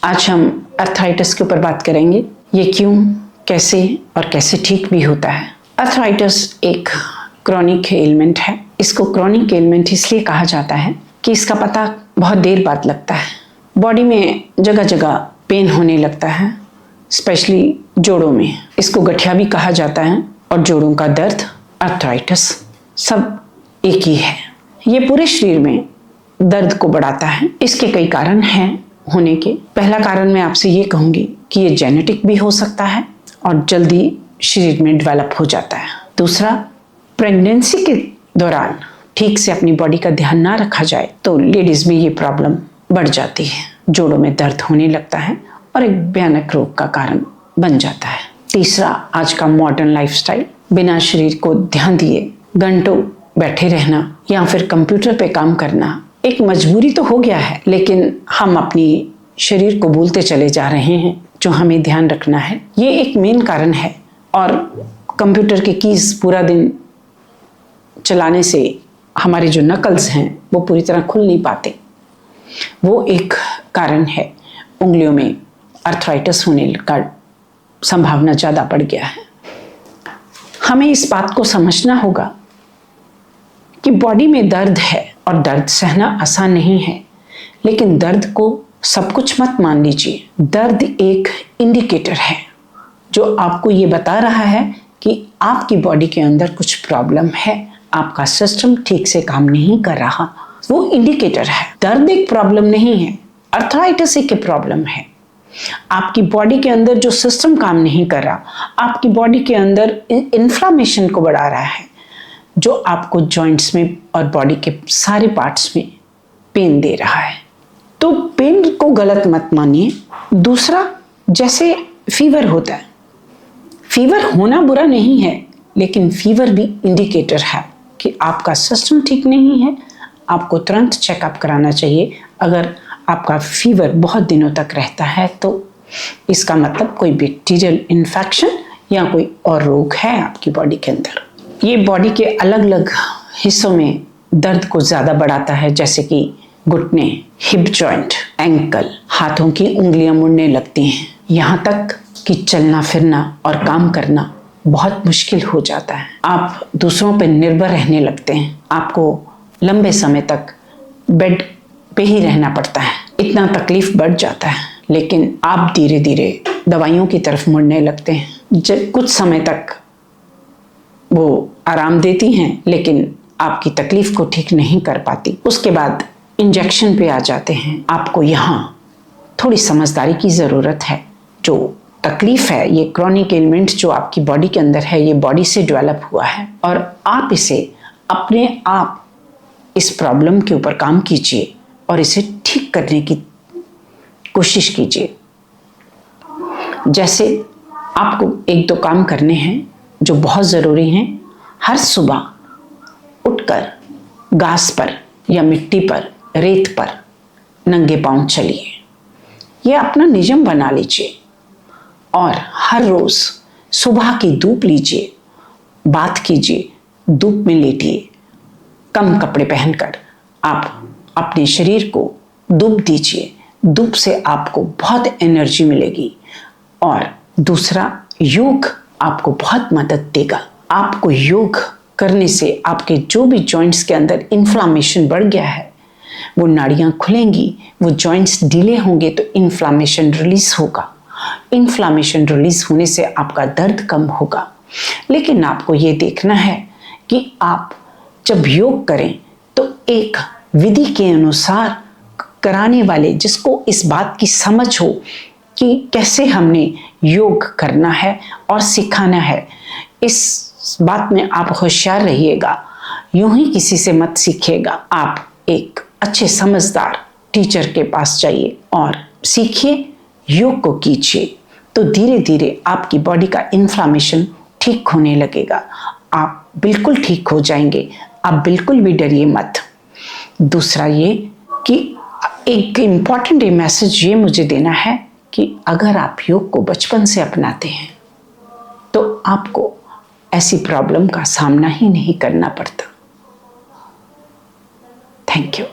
आज हम अर्थराइटिस के ऊपर बात करेंगे। ये क्यों, कैसे और कैसे ठीक भी होता है। अर्थराइटिस एक क्रॉनिक एलिमेंट है। इसको क्रॉनिक एलिमेंट इसलिए कहा जाता है कि इसका पता बहुत देर बाद लगता है। बॉडी में जगह जगह पेन होने लगता है, स्पेशली जोड़ों में। इसको गठिया भी कहा जाता है और जोड़ों का दर्द, अर्थराइटिस सब एक ही है। ये पूरे शरीर में दर्द को बढ़ाता है। इसके कई कारण हैं होने के। पहला कारण मैं आपसे ये कहूँगी कि ये जेनेटिक भी हो सकता है और जल्दी शरीर में डेवलप हो जाता है। दूसरा, प्रेगनेंसी के दौरान ठीक से अपनी बॉडी का ध्यान ना रखा जाए तो लेडीज में ये प्रॉब्लम बढ़ जाती है। जोड़ों में दर्द होने लगता है और एक भयानक रोग का कारण बन जाता है। तीसरा, आज का मॉडर्न लाइफस्टाइल, बिना शरीर को ध्यान दिए घंटों बैठे रहना या फिर कंप्यूटर पे काम करना एक मजबूरी तो हो गया है, लेकिन हम अपनी शरीर को भूलते चले जा रहे हैं जो हमें ध्यान रखना है। ये एक मेन कारण है। और कंप्यूटर के कीज पूरा दिन चलाने से हमारे जो नकल्स हैं वो पूरी तरह खुल नहीं पाते, वो एक कारण है। उंगलियों में अर्थराइटिस होने का संभावना ज़्यादा बढ़ गया है। हमें इस बात को समझना होगा कि बॉडी में दर्द है और दर्द सहना आसान नहीं है, लेकिन दर्द को सब कुछ मत मान लीजिए। दर्द एक इंडिकेटर है जो आपको ये बता रहा है कि आपकी बॉडी के अंदर कुछ प्रॉब्लम है, आपका सिस्टम ठीक से काम नहीं कर रहा। वो इंडिकेटर है। दर्द एक प्रॉब्लम नहीं है, अर्थराइटिस एक प्रॉब्लम है। आपकी बॉडी के अंदर जो सिस्टम काम नहीं कर रहा, आपकी बॉडी के अंदर इन्फ्लामेशन को बढ़ा रहा है, जो आपको जॉइंट्स में और बॉडी के सारे पार्ट्स में पेन दे रहा है। तो पेन को गलत मत मानिए। दूसरा, जैसे फीवर होता है, फीवर होना बुरा नहीं है, लेकिन फीवर भी इंडिकेटर है कि आपका सिस्टम ठीक नहीं है। आपको तुरंत चेकअप कराना चाहिए। अगर आपका फीवर बहुत दिनों तक रहता है तो इसका मतलब कोई बैक्टीरियल इन्फेक्शन या कोई और रोग है आपकी बॉडी के अंदर। ये बॉडी के अलग अलग हिस्सों में दर्द को ज़्यादा बढ़ाता है, जैसे कि घुटने, हिप जॉइंट, एंकल, हाथों की उंगलियां मुड़ने लगती हैं, यहाँ तक कि चलना फिरना और काम करना बहुत मुश्किल हो जाता है। आप दूसरों पर निर्भर रहने लगते हैं। आपको लंबे समय तक बेड पे ही रहना पड़ता है। इतना तकलीफ बढ़ जाता है, लेकिन आप धीरे धीरे दवाइयों की तरफ मुड़ने लगते हैं। जब कुछ समय तक वो आराम देती हैं, लेकिन आपकी तकलीफ को ठीक नहीं कर पाती। उसके बाद इंजेक्शन पे आ जाते हैं। आपको यहाँ थोड़ी समझदारी की ज़रूरत है। जो तकलीफ है, ये क्रॉनिक एलिमेंट जो आपकी बॉडी के अंदर है, ये बॉडी से डेवलप हुआ है और आप इसे अपने आप इस प्रॉब्लम के ऊपर काम कीजिए और इसे ठीक करने की कोशिश कीजिए। जैसे आपको एक दो काम करने हैं जो बहुत ज़रूरी हैं। हर सुबह उठकर घास पर या मिट्टी पर, रेत पर नंगे पांव चलिए। ये अपना नियम बना लीजिए और हर रोज़ सुबह की धूप लीजिए, बात कीजिए, धूप में लेटिए। कम कपड़े पहनकर आप अपने शरीर को धूप दीजिए। धूप से आपको बहुत एनर्जी मिलेगी। और दूसरा, योग आपको बहुत मदद देगा। आपको योग करने से आपके जो भी जॉइंट्स के अंदर इन्फ्लामेशन बढ़ गया है, वो नाड़ियाँ खुलेंगी, वो जॉइंट्स ढीले होंगे तो इन्फ्लामेशन रिलीज होगा। इन्फ्लामेशन रिलीज होने से आपका दर्द कम होगा। लेकिन आपको ये देखना है कि आप जब योग करें तो एक विधि के अनुसार कराने वाले, जिसको इस बात की समझ हो कि कैसे हमने योग करना है और सिखाना है। इस बात में आप होशियार रहिएगा। यूं ही किसी से मत सीखिएगा। आप एक अच्छे समझदार टीचर के पास जाइए और सीखिए, योग को कीजिए। तो धीरे धीरे आपकी बॉडी का इन्फ्लामेशन ठीक होने लगेगा। आप बिल्कुल ठीक हो जाएंगे। आप बिल्कुल भी डरिए मत। दूसरा ये कि एक इम्पॉर्टेंट मैसेज ये मुझे देना है कि अगर आप योग को बचपन से अपनाते हैं तो आपको ऐसी प्रॉब्लम का सामना ही नहीं करना पड़ता। Thank you.